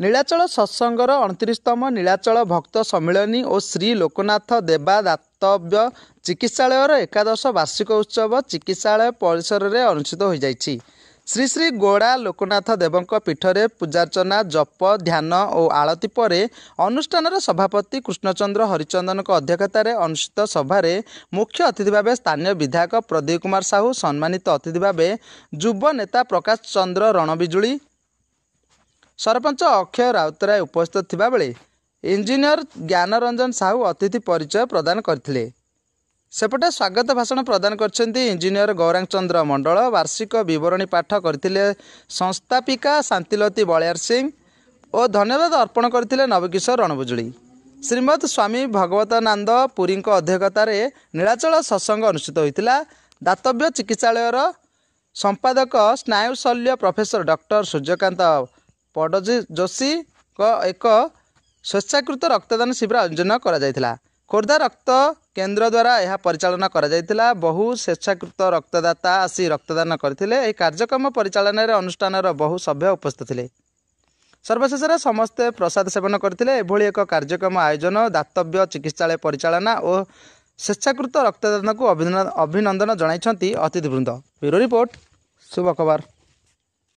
नीलाचल सत्संगर 29तम नीलाचल भक्त सम्मिलनी और श्री लोकनाथ देवा दातव्य चिकित्सालयर एकादश वार्षिक उत्सव चिकित्सालय परिसर में अनुष्ठित हो जाइछि। श्री श्री गोड़ा लोकनाथ देवଙ୍କ पीठरे पूजार्चना जप ध्यान और आलती पर अनुष्ठान सभापति कृष्णचंद्र हरिचंदन अध्यक्षतार अनुष्ठित सभारे मुख्य अतिथि भाव स्थानीय विधायक प्रदीप कुमार साहू सम्मानित अतिथि भाव युव नेता प्रकाश चंद्र रणबिजुली सरपंच अक्षय राउतराय उपस्थित थिबा बेले इंजीनियर ज्ञानरंजन साहू अतिथि परिचय प्रदान करथिले। सेपटे स्वागत भाषण प्रदान करछन्ती इंजीनियर गौरांग चंद्र मंडल। वार्षिक विवरणी पाठ करथिले संस्थापिका शांतिलती बलियार सिंह और धन्यवाद अर्पण करथिले नवकिशोर रणबिजुली। श्रीमद स्वामी भगवतानंद पुरी अध्यक्षतार नीलाचल सत्संग अनुष्ठित होइतिला। दातव्य चिकित्सालयर संपादक स्नायुशल्य प्रोफेसर डॉक्टर सूर्यकांत पडजी जोशी एक स्वेच्छाकृत रक्तदान शिविर आयोजन करा। खोर्धा रक्त केन्द्र द्वारा यह परिचालना करा। बहु स्वेच्छाकृत रक्तदाता आसी रक्तदान करथिले। कार्यक्रम परिचालन अनुष्ठान बहु सभ्य उपस्थित थे। सर्वशेष समस्ते प्रसाद सेवन करथिले। एभली एक कार्यक्रम आयोजन दातव्य चिकित्सालय परिचालना और स्वेच्छाकृत रक्तदान को अभिनंदन जणाइछन्ती अतिथिवृंद। ब्यूरो रिपोर्ट शुभ खबर।